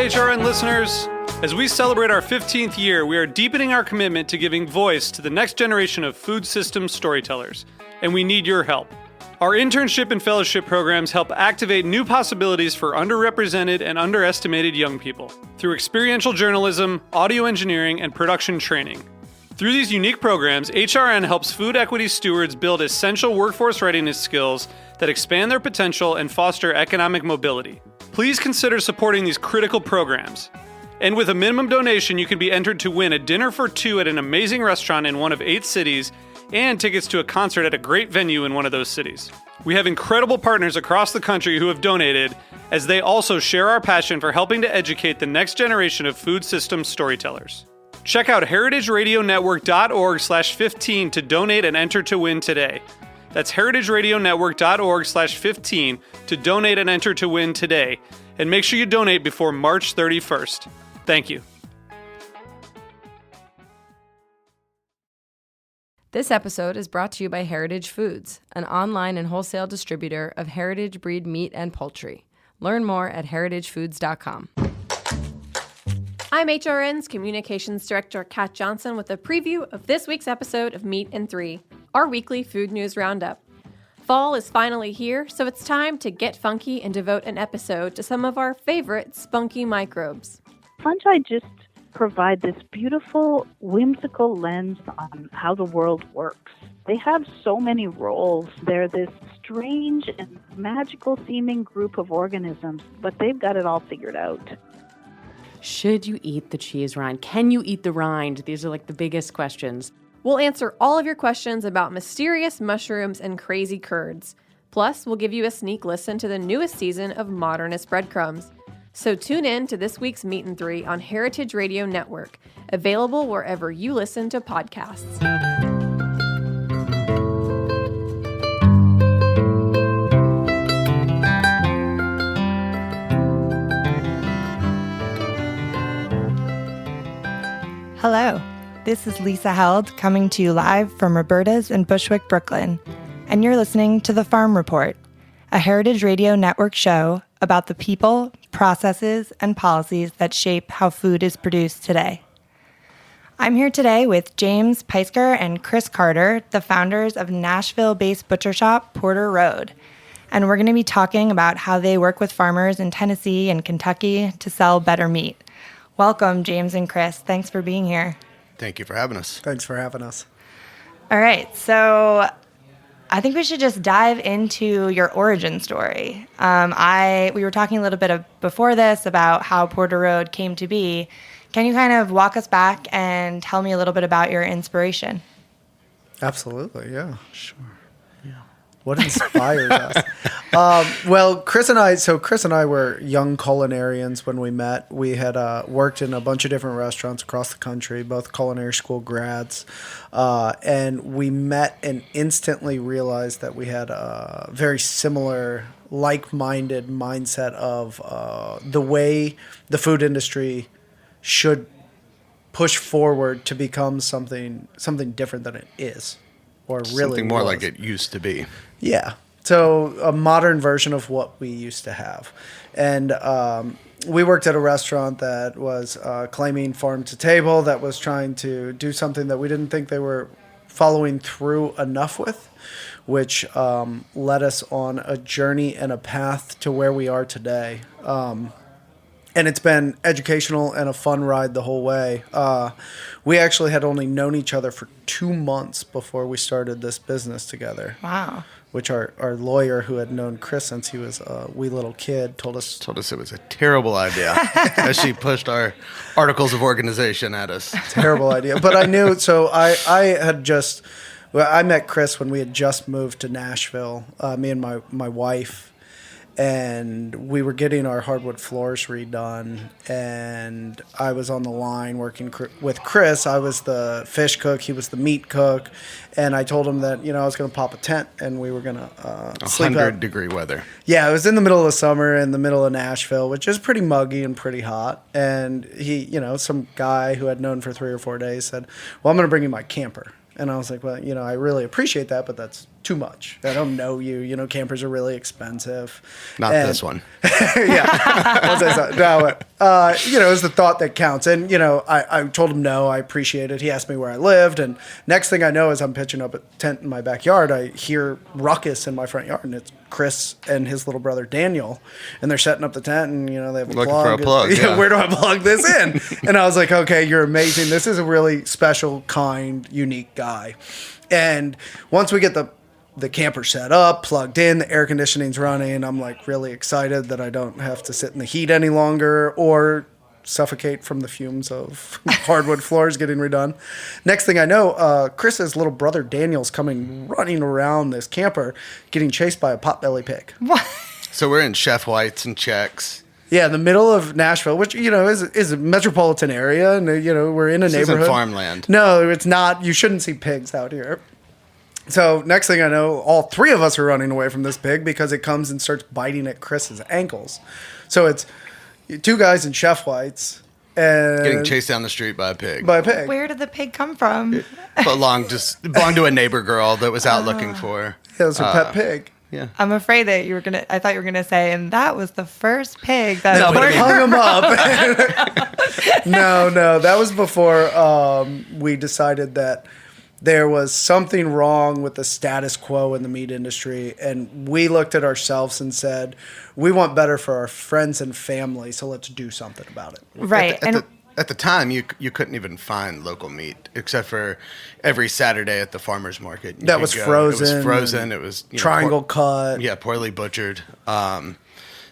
HRN listeners. As we celebrate our 15th year, we are deepening our commitment to giving voice to the next generation of food systems storytellers, and we need your help. Our internship and fellowship programs help activate new possibilities for underrepresented and underestimated young people through experiential journalism, audio engineering, and production training. Through these unique programs, HRN helps food equity stewards build essential workforce readiness skills that expand their potential and foster economic mobility. Please consider supporting these critical programs. And with a minimum donation, you can be entered to win a dinner for two at an amazing restaurant in one of 8 cities and tickets to a concert at a great venue in one of those cities. We have incredible partners across the country who have donated, as they also share our passion for helping to educate the next generation of food systems storytellers. Check out heritageradionetwork.org/15 to donate and enter to win today. That's heritageradionetwork.org/15 to donate and enter to win today. And make sure you donate before March 31st. Thank you. This episode is brought to you by Heritage Foods, an online and wholesale distributor of heritage breed meat and poultry. Learn more at heritagefoods.com. I'm HRN's Communications Director, Kat Johnson, with a preview of this week's episode of Meat and 3, our weekly food news roundup. Fall is finally here, so it's time to get funky and devote an episode to some of our favorite spunky microbes. Fungi just provide this beautiful, whimsical lens on how the world works. They have so many roles. They're this strange and magical-seeming group of organisms, but they've got it all figured out. Should you eat the cheese rind? Can you eat the rind? These are like the biggest questions. We'll answer all of your questions about mysterious mushrooms and crazy curds. Plus, we'll give you a sneak listen to the newest season of Modernist Breadcrumbs. So tune in to this week's Meat and 3 on Heritage Radio Network, available wherever you listen to podcasts. Hello, this is Lisa Held coming to you live from Roberta's in Bushwick, Brooklyn, and you're listening to The Farm Report, a Heritage Radio Network show about the people, processes, and policies that shape how food is produced today. I'm here today with James Peisker and Chris Carter, the founders of Nashville-based butcher shop Porter Road, and we're going to be talking about how they work with farmers in Tennessee and Kentucky to sell better meat. Welcome, James and Chris. Thanks for being here. Thank you for having us. Thanks for having us. All right, so I think we should just dive into your origin story. We were talking a little bit before this about how Porter Road came to be. Can you kind of walk us back and tell me a little bit about your inspiration? Absolutely, yeah, sure. What inspired us? Well, Chris and I were young culinarians when we met. We had worked in a bunch of different restaurants across the country, both culinary school grads. And we met and instantly realized that we had a very similar, like-minded mindset of the way the food industry should push forward to become something different than it is. Or really something more like it used to be. Yeah. So a modern version of what we used to have. And we worked at a restaurant that was claiming farm to table, that was trying to do something that we didn't think they were following through enough with, which led us on a journey and a path to where we are today. And it's been educational and a fun ride the whole way. We actually had only known each other for 2 months before we started this business together. Wow. Which our lawyer, who had known Chris since he was a wee little kid, told us it was a terrible idea as she pushed our articles of organization at us. Terrible idea. But I knew, so I met Chris when we had just moved to Nashville, me and my wife. And we were getting our hardwood floors redone, and I was on the line working with Chris. I was the fish cook, he was the meat cook, and I told him that, I was going to pop a tent, and we were going to sleep out. 100-degree weather. Yeah, it was in the middle of summer in the middle of Nashville, which is pretty muggy and pretty hot. And he, some guy who I'd known for 3 or 4 days said, well, I'm going to bring you my camper. And I was like, well, I really appreciate that, but that's too much. I don't know you. You know, campers are really expensive. Not this one. Yeah. You know, it's the thought that counts. And, you know, I told him no, I appreciate it. He asked me where I lived. And next thing I know, as I'm pitching up a tent in my backyard, I hear ruckus in my front yard. And it's Chris and his little brother Daniel. And they're setting up the tent and, you know, they have a Looking plug. for a plug. Yeah. Where do I plug this in? And I was like, okay, you're amazing. This is a really special, kind, unique guy. And once we get the camper set up, plugged in, the air conditioning's running, I'm like really excited that I don't have to sit in the heat any longer or suffocate from the fumes of hardwood floors getting redone. Next thing I know, Chris's little brother Daniel's coming running around this camper getting chased by a potbelly pig. What? So we're in Chef White's and Czechs. Yeah, in the middle of Nashville, which, you know, is a metropolitan area, and, you know, we're in a neighborhood. Isn't farmland. No, it's not. You shouldn't see pigs out here. So next thing I know, all three of us are running away from this pig because it comes and starts biting at Chris's ankles. So it's two guys in Chef White's and Getting chased down the street by a pig. Where did the pig come from? Belonged to a neighbor girl that was out looking for her. Yeah, it was her pet pig. Yeah. I'm afraid that I thought you were gonna say, and that was the first pig that No, but Hung him up. No, that was before we decided that there was something wrong with the status quo in the meat industry, and we looked at ourselves and said, we want better for our friends and family, so let's do something about it. right. At the time, you couldn't even find local meat except for every Saturday at the farmer's market. That was frozen. It was frozen. It was Triangle cut. Yeah, poorly butchered.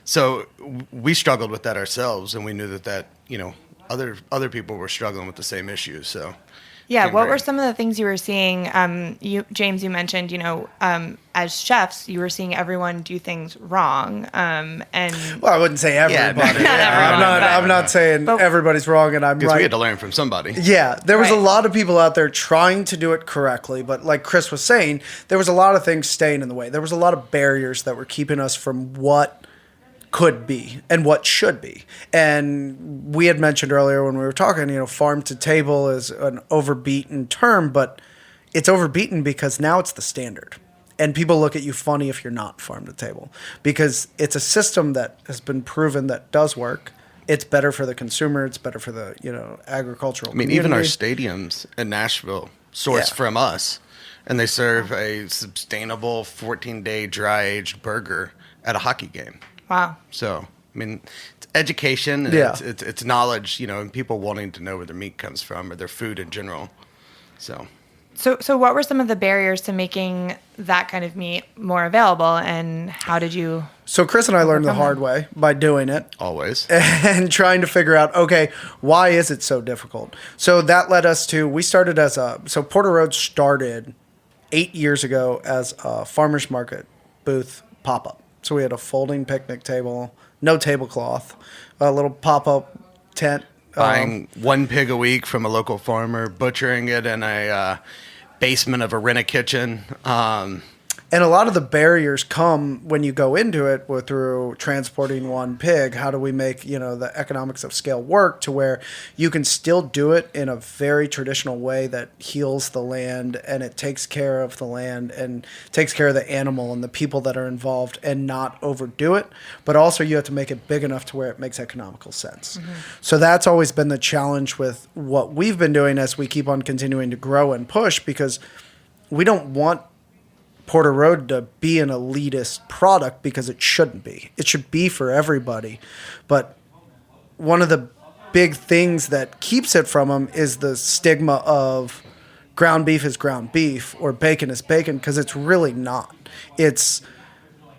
So we struggled with that ourselves, and we knew that other people were struggling with the same issues. So Yeah, Came what great. were some of the things you were seeing? James, you mentioned, as chefs, you were seeing everyone do things wrong. And Well, I wouldn't say everybody. Not everyone, I'm not saying but- everybody's wrong and I'm because right. we had to learn from somebody. Yeah, there was a Right. lot of people out there trying to do it correctly, but like Chris was saying, there was a lot of things staying in the way. There was a lot of barriers that were keeping us from what could be and what should be. And we had mentioned earlier when we were talking, farm to table is an overbeaten term, but it's overbeaten because now it's the standard. And people look at you funny if you're not farm to table because it's a system that has been proven that does work. It's better for the consumer. It's better for the, agricultural I mean, community. even our stadiums in Nashville source Yeah. from us, and they serve a sustainable 14-day dry-aged burger at a hockey game. wow. So, I mean, it's education, and Yeah. it's knowledge, and people wanting to know where their meat comes from or their food in general. So what were some of the barriers to making that kind of meat more available, and how did you? So Chris and I learned the hard way by doing it. Always. And trying to figure out, okay, why is it so difficult? So that led us to, we started so Porter Road started 8 years ago as a farmer's market booth pop-up. So we had a folding picnic table, no tablecloth, a little pop-up tent. Buying one pig a week from a local farmer, butchering it in a basement of a rent-a-kitchen. And a lot of the barriers come when you go into it through transporting one pig. How do we make, the economics of scale work to where you can still do it in a very traditional way that heals the land and it takes care of the land and takes care of the animal and the people that are involved and not overdo it. But also you have to make it big enough to where it makes economical sense. Mm-hmm. So that's always been the challenge with what we've been doing as we keep on continuing to grow and push, because we don't want Porter Road to be an elitist product, because it shouldn't be. It should be for everybody. But one of the big things that keeps it from them is the stigma of ground beef is ground beef or bacon is bacon, because it's really not. It's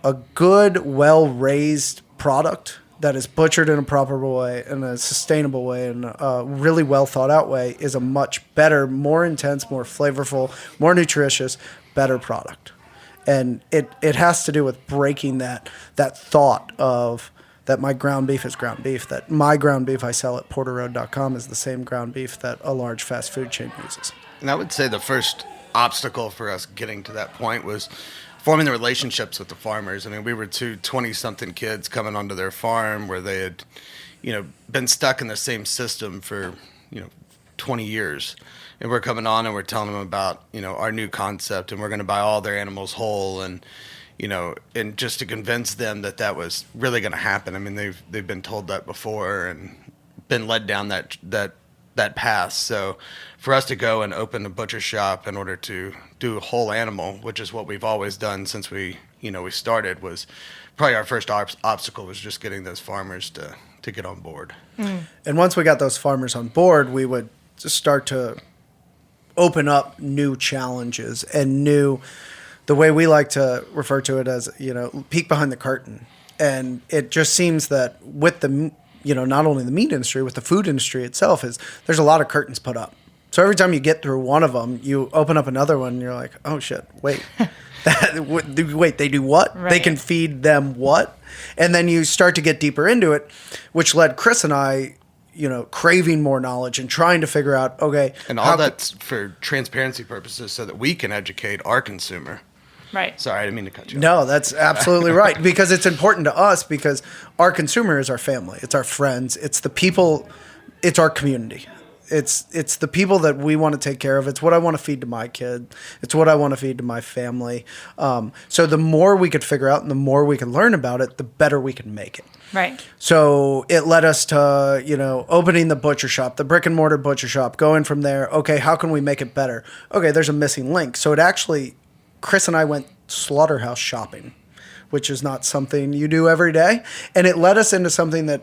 a good, well-raised product that is butchered in a proper way, in a sustainable way, and a really well thought out way is a much better, more intense, more flavorful, more nutritious, better product. And it has to do with breaking that thought of that my ground beef is ground beef, that my ground beef I sell at porterroad.com is the same ground beef that a large fast food chain uses. And I would say the first obstacle for us getting to that point was forming the relationships with the farmers. I mean, we were two 20-something kids coming onto their farm where they had, been stuck in the same system for, 20 years. and we're coming on and we're telling them about, our new concept, and we're going to buy all their animals whole, and and just to convince them that was really going to happen. I mean, they've been told that before and been led down that path. So for us to go and open a butcher shop in order to do a whole animal, which is what we've always done since we started, was probably our first obstacle, was just getting those farmers to get on board. And once we got those farmers on board, we would just start to open up new challenges and the way we like to refer to it as, peek behind the curtain. And it just seems that with the, not only the meat industry, with the food industry itself, there's a lot of curtains put up. So every time you get through one of them, you open up another one and you're like, oh shit, wait, they do what? Right. They can feed them what? And then you start to get deeper into it, which led Chris and I, craving more knowledge and trying to figure out, okay. And all that's for transparency purposes so that we can educate our consumer. Right. Sorry, I didn't mean to cut you off. No, that's absolutely right. Because it's important to us, because our consumer is our family. It's our friends. It's the people. It's our community. It's the people that we want to take care of. It's what I want to feed to my kid. It's what I want to feed to my family. So the more we could figure out and the more we can learn about it, the better we can make it. Right. So it led us to, opening the butcher shop, the brick and mortar butcher shop, going from there. Okay, how can we make it better? Okay, there's a missing link. So it actually, Chris and I went slaughterhouse shopping, which is not something you do every day. And it led us into something that,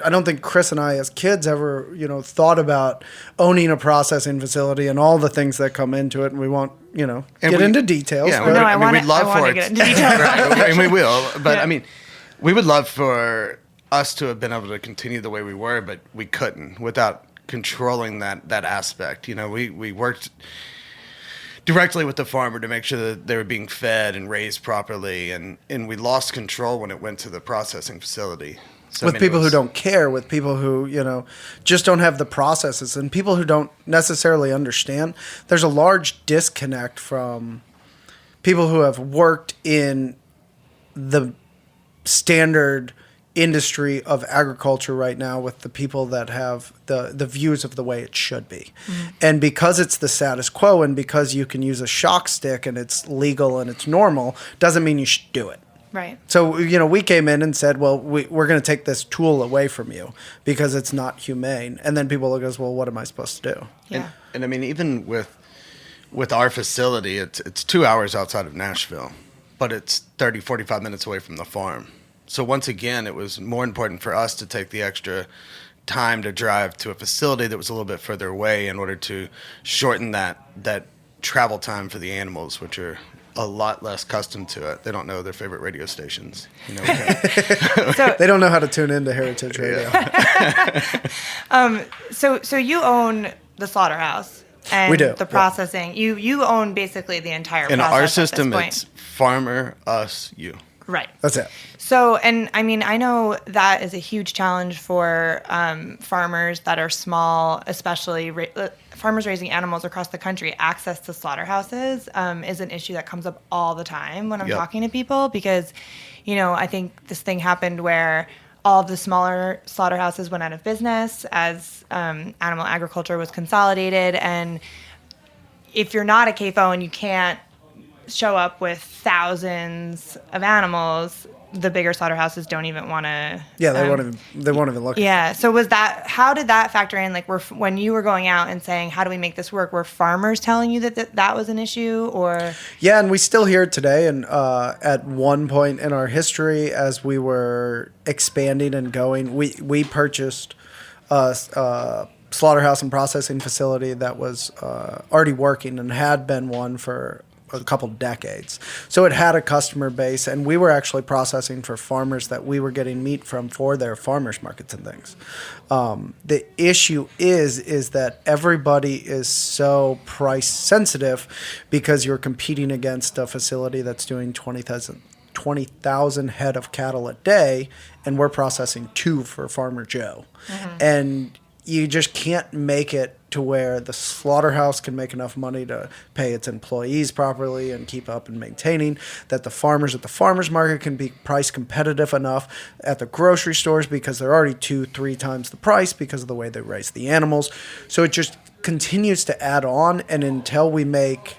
I don't think Chris and I as kids ever, thought about owning a processing facility and all the things that come into it. And we won't, get into details. Yeah, No, I want we'd love to for get it. into details. Right, and we will. But Yeah. I mean, we would love for us to have been able to continue the way we were, but we couldn't without controlling that aspect. We worked directly with the farmer to make sure that they were being fed and raised properly, and we lost control when it went to the processing facility. So, With people who don't care, with people who, just don't have the processes, and people who don't necessarily understand. There's a large disconnect from people who have worked in the standard industry of agriculture right now with the people that have the views of the way it should be. Mm-hmm. And because it's the status quo, and because you can use a shock stick and it's legal and it's normal, doesn't mean you should do it. Right. So, we came in and said, well, we're going to take this tool away from you because it's not humane. And then people look at us, well, what am I supposed to do? Yeah. And I mean, even with our facility, it's 2 hours outside of Nashville, but it's 30, 45 minutes away from the farm. So once again, it was more important for us to take the extra time to drive to a facility that was a little bit further away in order to shorten that travel time for the animals, which are a lot less accustomed to it. They don't know their favorite radio stations. They don't know how to tune into Heritage Radio. So you own the slaughterhouse and We do, the processing. Yeah. You own basically the entire In process our at this system, point. it's farmer, us, you. Right. That's it. So, and I mean, I know that is a huge challenge for farmers that are small, especially farmers raising animals across the country. Access to slaughterhouses is an issue that comes up all the time when I'm talking to people, because, I think this thing happened where all of the smaller slaughterhouses went out of business as animal agriculture was consolidated. And if you're not a CAFO and you can't show up with thousands of animals, the bigger slaughterhouses don't even want to. Yeah, they won't even look. Yeah. So how did that factor in? Like, when you were going out and saying, how do we make this work? Were farmers telling you that was an issue, or? Yeah, and we still hear it today. And at one point in our history, as we were expanding and going, we purchased a slaughterhouse and processing facility that was already working and had been one for a couple decades. So it had a customer base, and we were actually processing for farmers that we were getting meat from for their farmers markets and things. The issue is that everybody is so price sensitive because you're competing against a facility that's doing 20,000 head of cattle a day, and we're processing 2 for Farmer Joe. Mm-hmm. And you just can't make it to where the slaughterhouse can make enough money to pay its employees properly and keep up and maintaining, that the farmers at the farmers market can be price competitive enough at the grocery stores because they're already 2-3 times the price because of the way they raise the animals. So it just continues to add on, and until we make,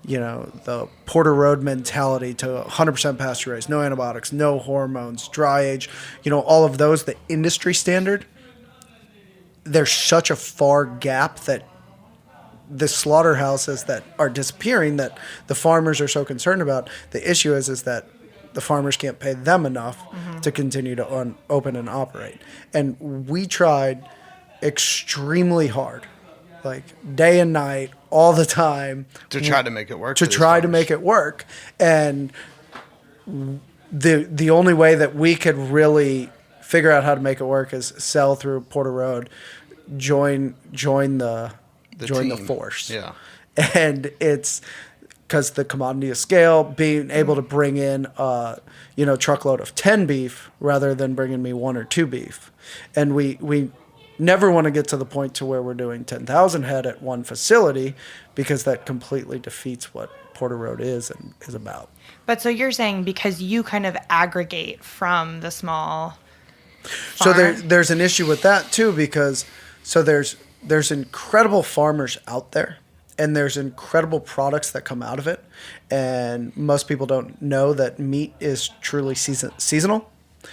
the Porter Road mentality to 100% pasture raised, no antibiotics, no hormones, dry age, all of those, the industry standard, there's such a far gap that the slaughterhouses that are disappearing that the farmers are so concerned about. The issue is that the farmers can't pay them enough to continue to open and operate. And we tried extremely hard, like day and night, all the time, to try to make it work. And the only way that we could really figure out how to make it work is sell through Porter Road, join the force. Yeah. And it's because the commodity of scale, being able to bring in truckload of 10 beef rather than bringing me 1 or 2 beef. And we never want to get to the point to where we're doing 10,000 head at one facility, because that completely defeats what Porter Road is about. But so you're saying because you kind of aggregate from the small farm. So there's an issue with that too, because there's incredible farmers out there, and there's incredible products that come out of it. And most people don't know that meat is truly seasonal.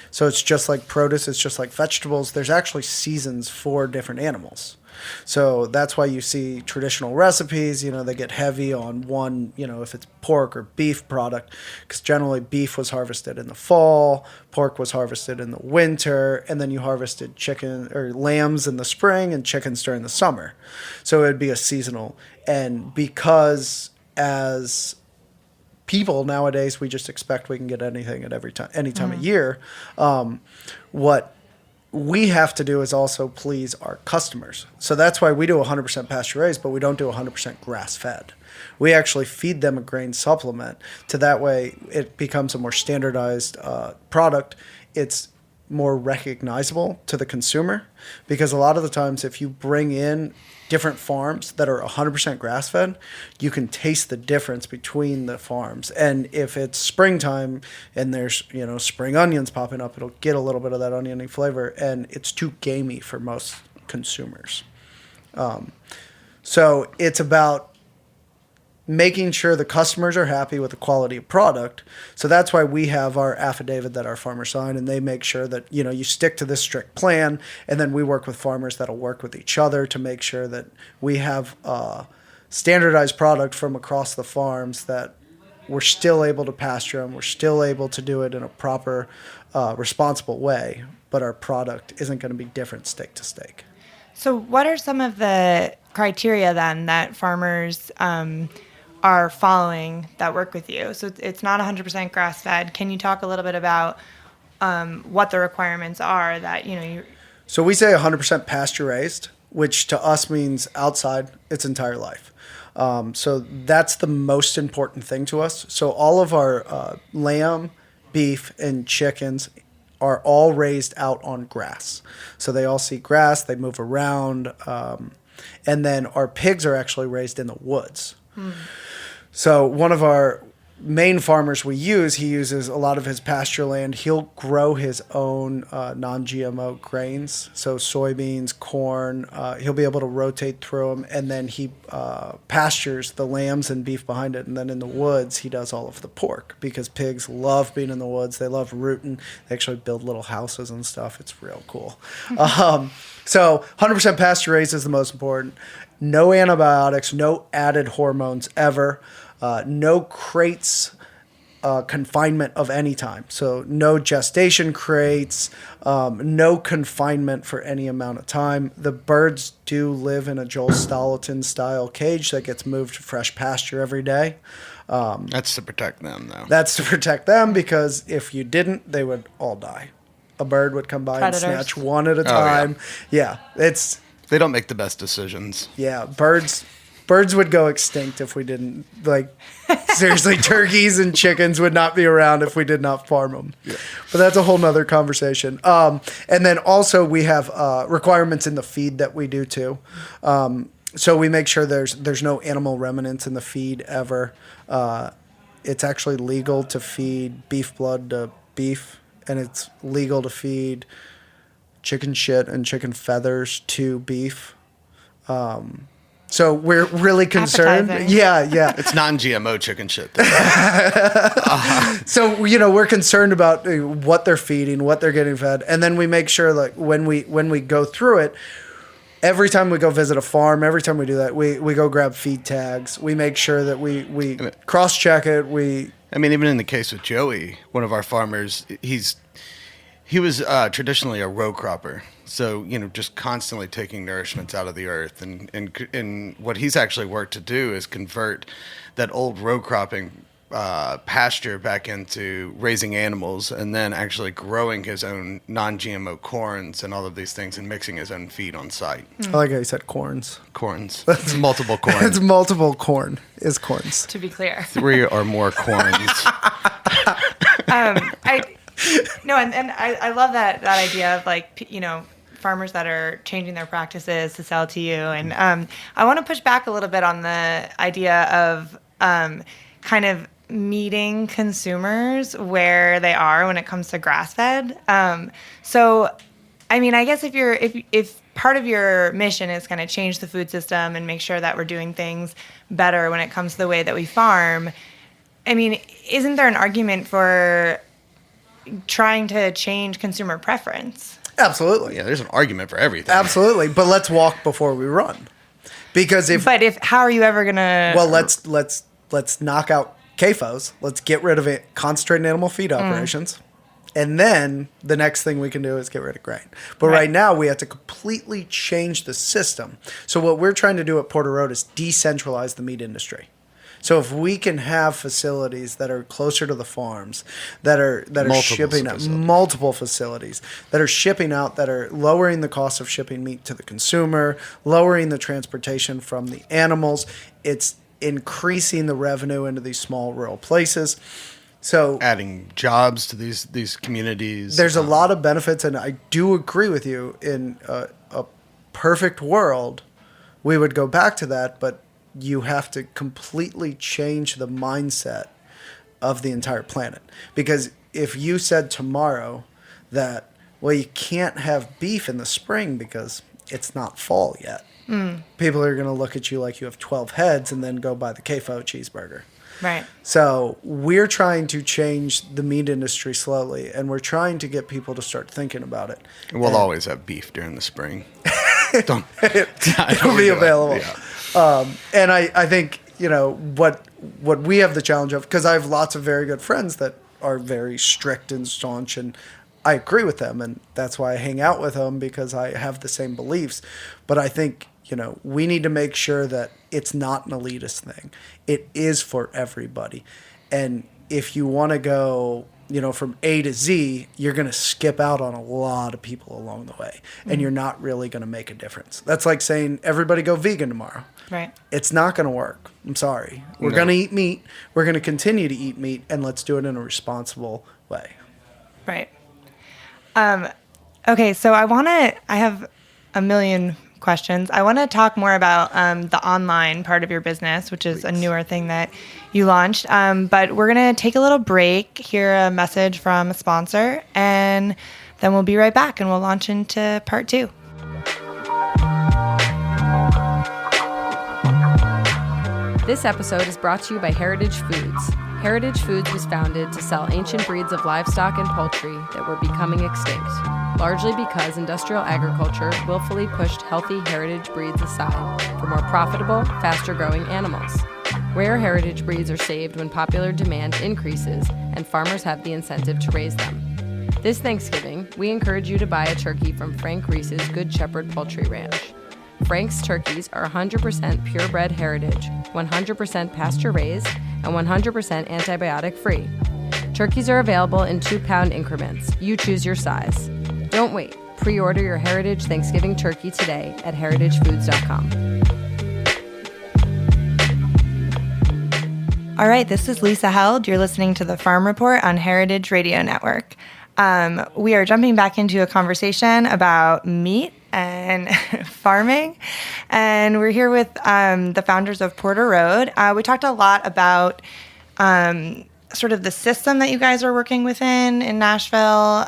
So it's just like produce, it's just like vegetables. There's actually seasons for different animals. So that's why you see traditional recipes, they get heavy on one, if it's pork or beef product, because generally beef was harvested in the fall, pork was harvested in the winter, and then you harvested chicken or lambs in the spring and chickens during the summer. So it would be a seasonal. And because as people nowadays, we just expect we can get anything at any time of year, what we have to do is also please our customers. So that's why we do 100% pasture raised, but we don't do 100% grass fed. We actually feed them a grain supplement, to that way it becomes a more standardized product. It's more recognizable to the consumer, because a lot of the times if you bring in different farms that are 100% grass fed, you can taste the difference between the farms. And if it's springtime and there's, spring onions popping up, it'll get a little bit of that oniony flavor, and it's too gamey for most consumers. So it's about making sure the customers are happy with the quality of product. So that's why we have our affidavit that our farmers sign, and they make sure that, you stick to this strict plan. And then we work with farmers that'll work with each other to make sure that we have standardized product from across the farms, that we're still able to pasture them. We're still able to do it in a proper, responsible way, but our product isn't going to be different steak to steak. So what are some of the criteria then that farmers are following that work with you? So it's not 100% grass-fed. Can you talk a little bit about what the requirements are that, So we say 100% pasture-raised, which to us means outside its entire life. So that's the most important thing to us. So all of our lamb, beef, and chickens are all raised out on grass. So they all see grass, they move around, and then our pigs are actually raised in the woods. So one of our main farmers he uses a lot of his pasture land. He'll grow his own non-GMO grains, so soybeans, corn. He'll be able to rotate through them, and then he pastures the lambs and beef behind it. And then in the woods, he does all of the pork, because pigs love being in the woods. They love rooting. They actually build little houses and stuff. It's real cool. So 100% pasture raised is the most important. No antibiotics, no added hormones ever. No crates confinement of any time. So no gestation crates, no confinement for any amount of time. The birds do live in a Joel Stalatin style cage that gets moved to fresh pasture every day. That's to protect them, though. That's to protect them, because if you didn't, they would all die. A bird would come by Predators. and snatch one at a time. Yeah, they don't make the best decisions. Yeah, birds would go extinct if we didn't, seriously, turkeys and chickens would not be around if we did not farm them. Yeah. But that's a whole nother conversation. And then also we have requirements in the feed that we do too. So we make sure there's no animal remnants in the feed ever. It's actually legal to feed beef blood to beef, and it's legal to feed chicken shit and chicken feathers to beef. So we're really concerned. Appetizing. Yeah. It's non-GMO chicken shit. Though. So, we're concerned about what they're feeding, what they're getting fed. And then we make sure that when we go through it, every time we go visit a farm, every time we do that, we go grab feed tags. We make sure that we cross-check it. Even in the case with Joey, one of our farmers, he was traditionally a row cropper. So, just constantly taking nourishments out of the earth. And what he's actually worked to do is convert that old row cropping pasture back into raising animals, and then actually growing his own non-GMO corns and all of these things and mixing his own feed on site. I like how you said corns. Corns. It's multiple corns. It's multiple corn is corns. To be clear. 3 or more corns. I love that idea of farmers that are changing their practices to sell to you. And I want to push back a little bit on the idea of kind of meeting consumers where they are when it comes to grass-fed. I guess if part of your mission is kind of change the food system and make sure that we're doing things better when it comes to the way that we farm, isn't there an argument for trying to change consumer preference? Absolutely. Yeah, there's an argument for everything. Absolutely. But let's walk before we run. Because how are you ever gonna? Well, let's knock out CAFOs. Let's get rid of it. Concentrated animal feed operations, and then the next thing we can do is get rid of grain. But right now we have to completely change the system. So what we're trying to do at Porter Road is decentralize the meat industry. So if we can have facilities that are closer to the farms, that are shipping out, multiple facilities that are shipping out, that are lowering the cost of shipping meat to the consumer, lowering the transportation from the animals, it's increasing the revenue into these small rural places. So adding jobs to these communities. There's a lot of benefits, and I do agree with you. In a perfect world, we would go back to that, but you have to completely change the mindset of the entire planet. Because if you said tomorrow that, well, you can't have beef in the spring because it's not fall yet, people are going to look at you like you have 12 heads and then go buy the KFO cheeseburger. Right. So we're trying to change the meat industry slowly, and we're trying to get people to start thinking about it. We'll always have beef during the spring. It'll be available. Yeah. And I think, what we have the challenge of, because I have lots of very good friends that are very strict and staunch, and I agree with them, and that's why I hang out with them, because I have the same beliefs. But I think, we need to make sure that it's not an elitist thing. It is for everybody. And if you want to go, from A to Z, you're going to skip out on a lot of people along the way, and you're not really going to make a difference. That's like saying everybody go vegan tomorrow. Right. It's not going to work. I'm sorry. We're going to eat meat. We're going to continue to eat meat, and let's do it in a responsible way. Right. Okay, so I have a million questions. I want to talk more about the online part of your business, which is a newer thing that you launched. But we're going to take a little break, hear a message from a sponsor, and then we'll be right back and we'll launch into part 2. This episode is brought to you by Heritage Foods. Heritage Foods was founded to sell ancient breeds of livestock and poultry that were becoming extinct, largely because industrial agriculture willfully pushed healthy heritage breeds aside for more profitable, faster-growing animals. Rare heritage breeds are saved when popular demand increases and farmers have the incentive to raise them. This Thanksgiving, we encourage you to buy a turkey from Frank Reese's Good Shepherd Poultry Ranch. Frank's turkeys are 100% purebred heritage, 100% pasture-raised, and 100% antibiotic-free. Turkeys are available in 2-pound increments. You choose your size. Don't wait. Pre-order your Heritage Thanksgiving turkey today at heritagefoods.com. All right, this is Lisa Held. You're listening to the Farm Report on Heritage Radio Network. We are jumping back into a conversation about meat and farming, and we're here with the founders of Porter Road. We talked a lot about sort of the system that you guys are working within in Nashville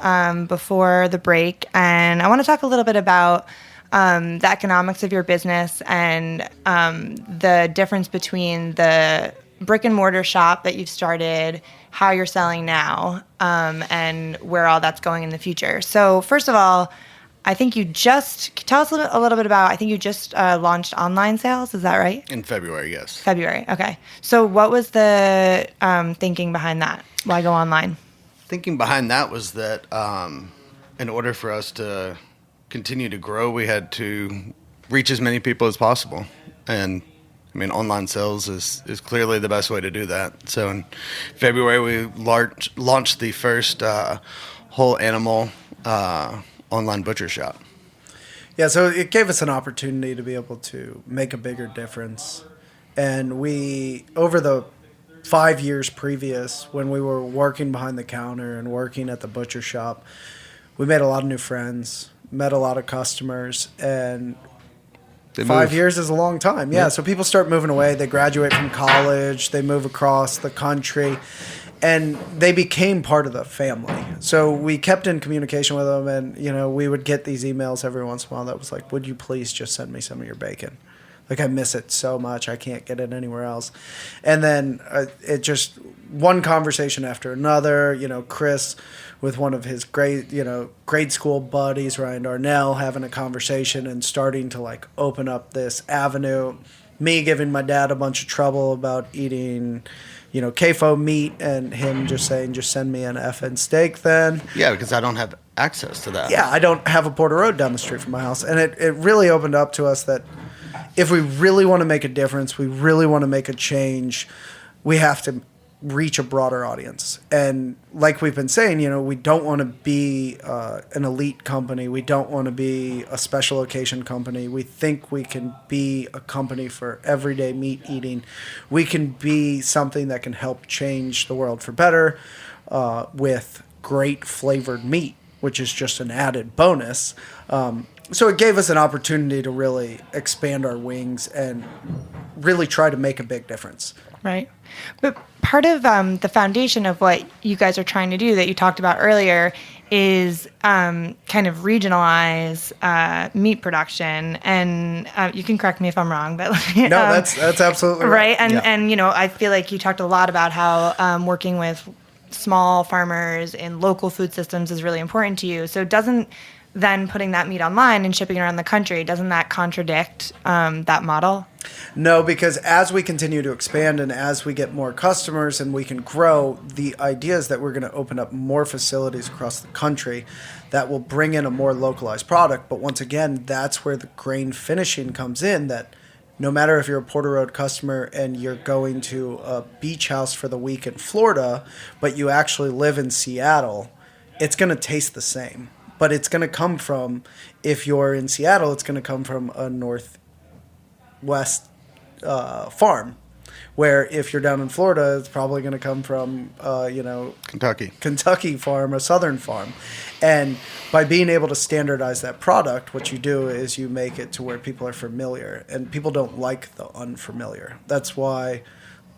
before the break, and I want to talk a little bit about the economics of your business and the difference between the brick and mortar shop that you've started, how you're selling now, and where all that's going in the future. So first of all, I think you just tell us a little bit about. I think you just launched online sales. Is that right? In February, yes. February. Okay. So what was the thinking behind that? Why go online? Thinking behind that was that in order for us to continue to grow, we had to reach as many people as possible. And I mean, online sales is clearly the best way to do that. So in February, we launched the first whole animal online butcher shop. Yeah, so it gave us an opportunity to be able to make a bigger difference. And we, over the 5 years previous, when we were working behind the counter and working at the butcher shop, we made a lot of new friends, met a lot of customers, and 5 years is a long time. Yeah, so people start moving away. They graduate from college. They move across the country. And they became part of the family. So we kept in communication with them. And, we would get these emails every once in a while that was like, would you please just send me some of your bacon? Like, I miss it so much. I can't get it anywhere else. And then it just one conversation after another. Chris with one of his grade school buddies, Ryan Darnell, having a conversation and starting to open up this avenue. Me giving my dad a bunch of trouble about eating, CAFO meat, and him just saying, just send me an effing steak then. Yeah, because I don't have access to that. Yeah, I don't have a Porter Road down the street from my house. And it really opened up to us that if we really want to make a difference, we really want to make a change, we have to reach a broader audience. And like we've been saying, we don't want to be an elite company. We don't want to be a special occasion company. We think we can be a company for everyday meat eating. We can be something that can help change the world for better with great flavored meat, which is just an added bonus. So it gave us an opportunity to really expand our wings and really try to make a big difference. Right. But part of the foundation of what you guys are trying to do that you talked about earlier is kind of regionalize meat production. And you can correct me if I'm wrong, but no, that's absolutely right. And I feel like you talked a lot about how working with small farmers in local food systems is really important to you. So doesn't then putting that meat online and shipping it around the country, doesn't that contradict that model? No, because as we continue to expand and as we get more customers and we can grow, the idea is that we're going to open up more facilities across the country that will bring in a more localized product. But once again, that's where the grain finishing comes in, that no matter if you're a Porter Road customer and you're going to a beach house for the week in Florida, but you actually live in Seattle, it's going to taste the same. But it's going to come from, if you're in Seattle, it's going to come from a northwest farm. Where if you're down in Florida, it's probably going to come from, Kentucky farm, a southern farm. And by being able to standardize that product, what you do is you make it to where people are familiar. And people don't like the unfamiliar. That's why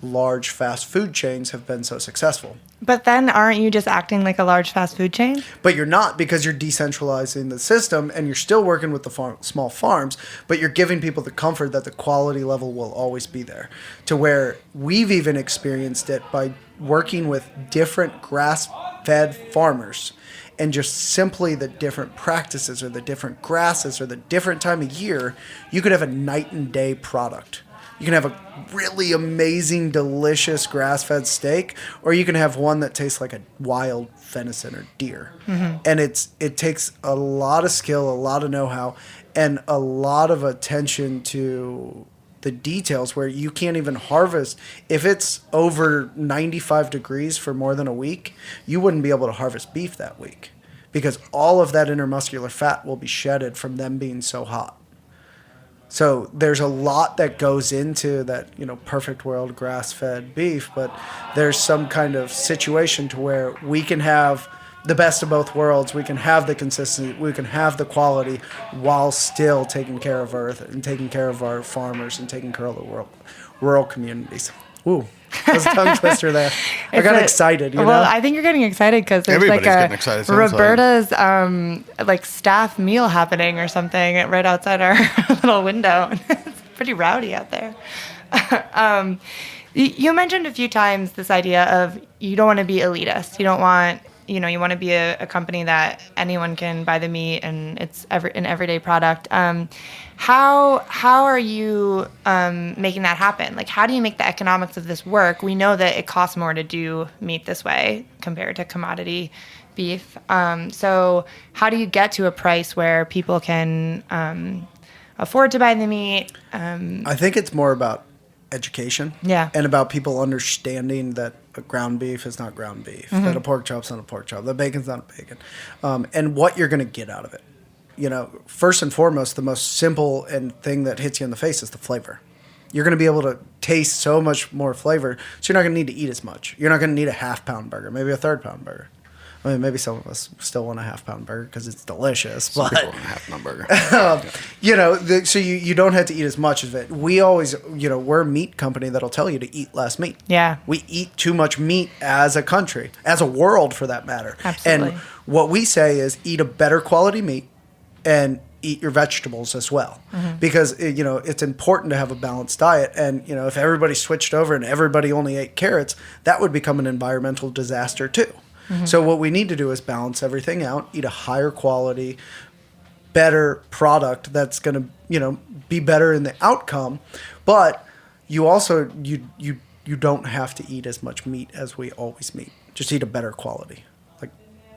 large fast food chains have been so successful. But then aren't you just acting like a large fast food chain? But you're not, because you're decentralizing the system and you're still working with the small farms, but you're giving people the comfort that the quality level will always be there. To where we've even experienced it by working with different grass-fed farmers, and just simply the different practices or the different grasses or the different time of year, you could have a night and day product. You can have a really amazing, delicious grass-fed steak, or you can have one that tastes like a wild venison or deer. Mm-hmm. And it takes a lot of skill, a lot of know-how, and a lot of attention to the details where you can't even harvest. If it's over 95 degrees for more than a week, you wouldn't be able to harvest beef that week because all of that intermuscular fat will be shedded from them being so hot. So there's a lot that goes into that, perfect world grass-fed beef, but there's some kind of situation to where we can have the best of both worlds. We can have the consistency, we can have the quality while still taking care of Earth and taking care of our farmers and taking care of the rural communities. Ooh, that's a tongue twister there. I got excited. You know? I think you're getting excited because there's Everybody's like getting excited, sounds like. Roberta's like staff meal happening or something right outside our little window. It's pretty rowdy out there. You mentioned a few times this idea of you don't want to be elitist. You don't want, you want to be a company that anyone can buy the meat and it's an everyday product. How are you making that happen? Like, how do you make the economics of this work? We know that it costs more to do meat this way compared to commodity beef. So how do you get to a price where people can afford to buy the meat? I think it's more about education. Yeah. And about people understanding that a ground beef is not ground beef, that a pork chop's not a pork chop, that bacon's not a bacon, and what you're going to get out of it. First and foremost, the most simple and thing that hits you in the face is the flavor. You're going to be able to taste so much more flavor, so you're not going to need to eat as much. You're not going to need a half-pound burger, maybe a third-pound burger. I mean, maybe some of us still want a half-pound burger because it's delicious. Some But people want a half-pound burger. so you don't have to eat as much of it. We always, we're a meat company that'll tell you to eat less meat. Yeah. We eat too much meat as a country, as a world for that matter. Absolutely. And what we say is eat a better quality meat and eat your vegetables as well. Because, it's important to have a balanced diet. And, if everybody switched over and everybody only ate carrots, that would become an environmental disaster too. So what we need to do is balance everything out, eat a higher quality, better product that's going to, be better in the outcome. But you also, you don't have to eat as much meat as we always eat. Just eat a better quality, like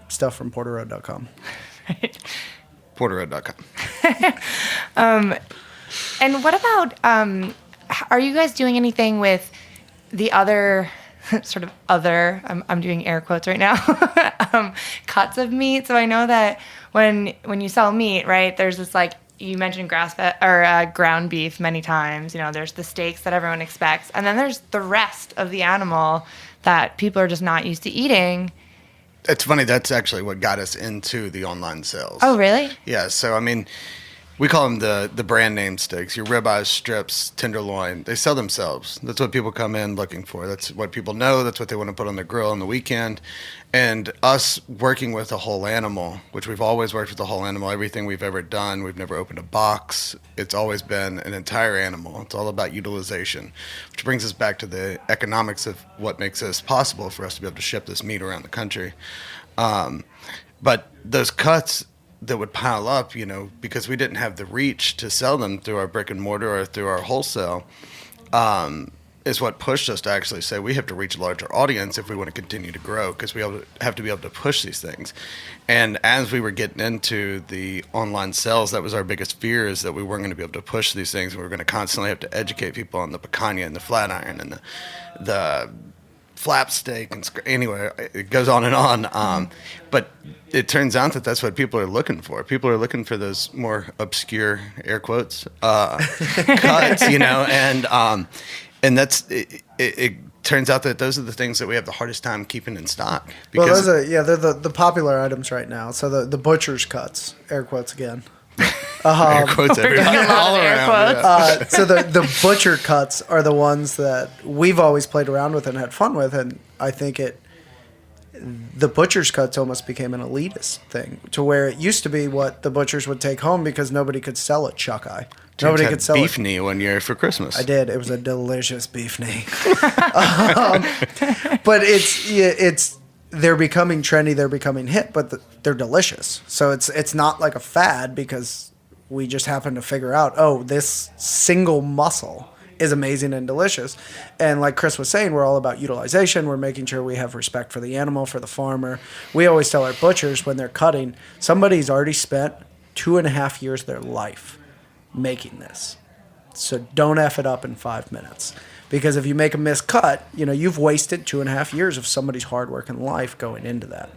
stuff from porterroad.com. Porterroad.com. And what about, are you guys doing anything with the other sort of other, I'm doing air quotes right now, cuts of meat? So I know that when you sell meat, right, there's this, like, you mentioned grass-fed or ground beef many times. There's the steaks that everyone expects. And then there's the rest of the animal that people are just not used to eating. It's funny. That's actually what got us into the online sales. Oh, really? Yeah. So, I mean, we call them the brand name steaks, your ribeyes, strips, tenderloin. They sell themselves. That's what people come in looking for. That's what people know. That's what they want to put on their grill on the weekend. And us working with a whole animal, which we've always worked with a whole animal, everything we've ever done, we've never opened a box. It's always been an entire animal. It's all about utilization, which brings us back to the economics of what makes this possible for us to be able to ship this meat around the country. But those cuts that would pile up, because we didn't have the reach to sell them through our brick and mortar or through our wholesale, is what pushed us to actually say we have to reach a larger audience if we want to continue to grow, because we have to be able to push these things. And as we were getting into the online sales, that was our biggest fear, is that we weren't going to be able to push these things. We were going to constantly have to educate people on the picanha and the flat iron and the flap steak, and anyway, it goes on and on. But it turns out that that's what people are looking for. People are looking for those more obscure, air quotes, cuts, and that's it. Turns out that those are the things that we have the hardest time keeping in stock. Well, they're the popular items right now. So the butcher's cuts, air quotes again. Air quotes everywhere, all around. Yeah. So the butcher cuts are the ones that we've always played around with and had fun with, and I think the butcher's cuts almost became an elitist thing, to where it used to be what the butchers would take home because nobody could sell it chuck eye. Nobody could sell beef knee one year for Christmas. I did. It was a delicious beef knee. But it's they're becoming trendy, they're becoming hip, but they're delicious. So it's not like a fad because we just happen to figure out, this single muscle is amazing and delicious. And like Chris was saying, we're all about utilization. We're making sure we have respect for the animal, for the farmer. We always tell our butchers when they're cutting, somebody's already spent 2.5 years of their life making this. So don't F it up in 5 minutes. Because if you make a miscut, you've wasted 2.5 years of somebody's hard work and life going into that.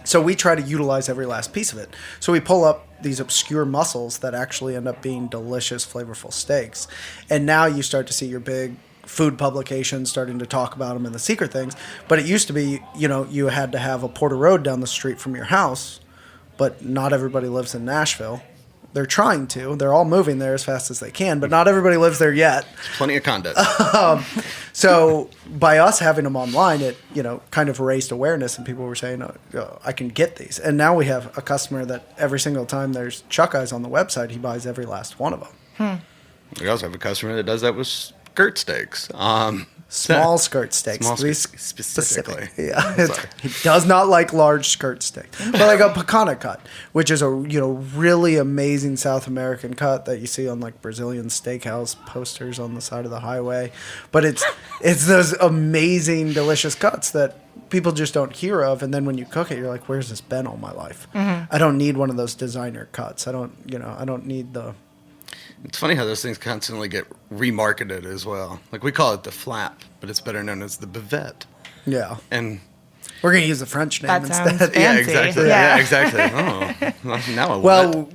So we try to utilize every last piece of it. So we pull up these obscure muscles that actually end up being delicious, flavorful steaks. And now you start to see your big food publications starting to talk about them and the secret things. But it used to be, you had to have a Porter Road down the street from your house, but not everybody lives in Nashville. They're trying to. They're all moving there as fast as they can, but not everybody lives there yet. Plenty of condos. So by us having them online, it, kind of raised awareness, and people were saying, I can get these. And now we have a customer that every single time there's chuck eyes on the website, he buys every last one of them. We also have a customer that does that with skirt steaks. Small skirt steaks. Small to be specifically. Yeah. He does not like large skirt steaks. But like a picana cut, which is a really amazing South American cut that you see on like Brazilian steakhouse posters on the side of the highway. But it's those amazing, delicious cuts that people just don't hear of, and then when you cook it, you're like, where's this been all my life? I don't need one of those designer cuts. I don't need the... It's funny how those things constantly get remarketed as well. Like, we call it the flap, but it's better known as the bavette. Yeah. And we're going to use the French name That sounds instead. fancy. yeah, exactly. Yeah. Yeah, exactly. Oh, now I want Well,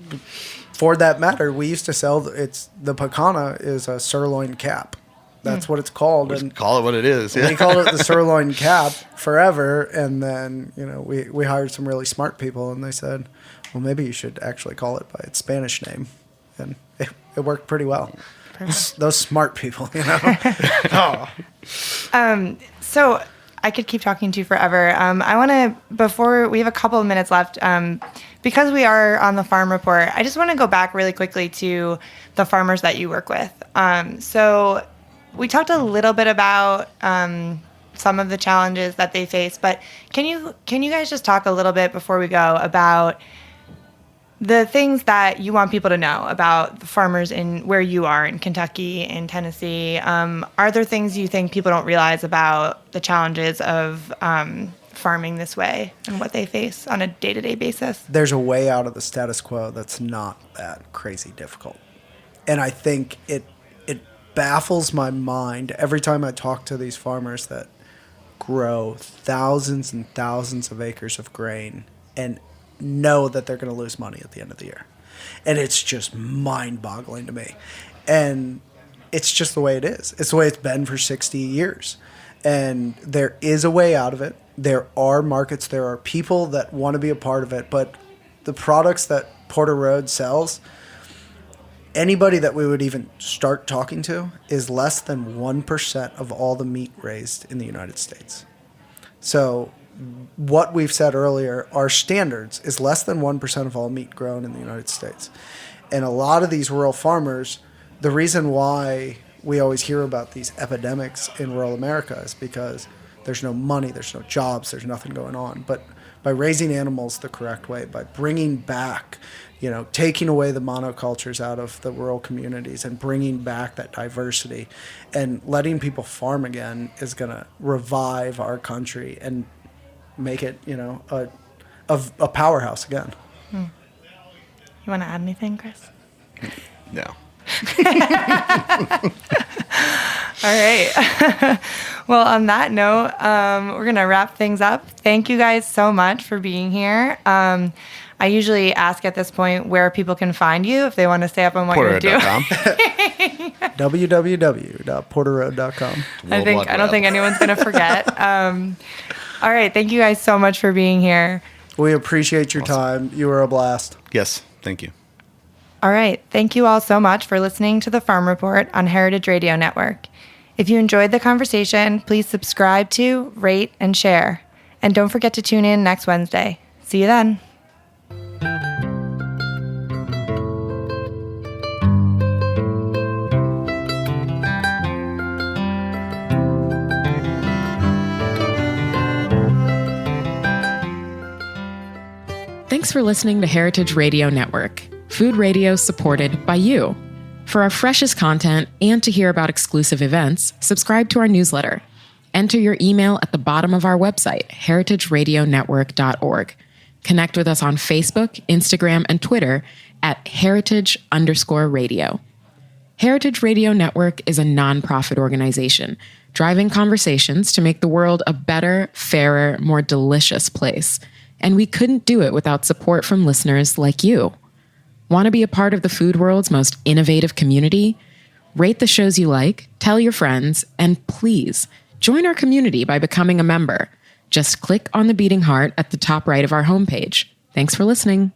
for that matter, we used to sell, the picana is a sirloin cap. That's what it's called. it. Call it what it is. We Yeah. called it the sirloin cap forever, and then we hired some really smart people, and they said, well, maybe you should actually call it by its Spanish name, and it worked pretty well. Those smart people, Oh. So I could keep talking to you forever. I want to, before we have a couple of minutes left, because we are on the Farm Report, I just want to go back really quickly to the farmers that you work with. So we talked a little bit about some of the challenges that they face, but can you guys just talk a little bit before we go about the things that you want people to know about the farmers in where you are in Kentucky, in Tennessee? Are there things you think people don't realize about the challenges of farming this way and what they face on a day-to-day basis? There's a way out of the status quo that's not that crazy difficult. And I think it baffles my mind every time I talk to these farmers that grow thousands and thousands of acres of grain and know that they're going to lose money at the end of the year. And it's just mind-boggling to me. And it's just the way it is. It's the way it's been for 60 years. And there is a way out of it. There are markets. There are people that want to be a part of it. But the products that Porter Road sells, anybody that we would even start talking to is less than 1% of all the meat raised in the United States. So what we've said earlier, our standards is less than 1% of all meat grown in the United States. And a lot of these rural farmers, the reason why we always hear about these epidemics in rural America is because there's no money, there's no jobs, there's nothing going on. But by raising animals the correct way, by bringing back, taking away the monocultures out of the rural communities and bringing back that diversity and letting people farm again is going to revive our country and make it, a powerhouse again. You want to add anything, Chris? No. All right. Well, on that note, we're going to wrap things up. Thank you guys so much for being here. I usually ask at this point where people can find you if they want to stay up on what you're doing. www.porterroad.com. I don't think anyone's going to forget. All right. Thank you guys so much for being here. We appreciate your time. You were a blast. Yes. Thank you. All right. Thank you all so much for listening to the Farm Report on Heritage Radio Network. If you enjoyed the conversation, please subscribe to, rate, and share. And don't forget to tune in next Wednesday. See you then. Thanks for listening to Heritage Radio Network, food radio supported by you. For our freshest content and to hear about exclusive events, subscribe to our newsletter. Enter your email at the bottom of our website, heritageradionetwork.org. Connect with us on Facebook, Instagram, and Twitter at heritage_radio. Heritage Radio Network is a nonprofit organization driving conversations to make the world a better, fairer, more delicious place. And we couldn't do it without support from listeners like you. Want to be a part of the food world's most innovative community? Rate the shows you like, tell your friends, and please join our community by becoming a member. Just click on the beating heart at the top right of our homepage. Thanks for listening.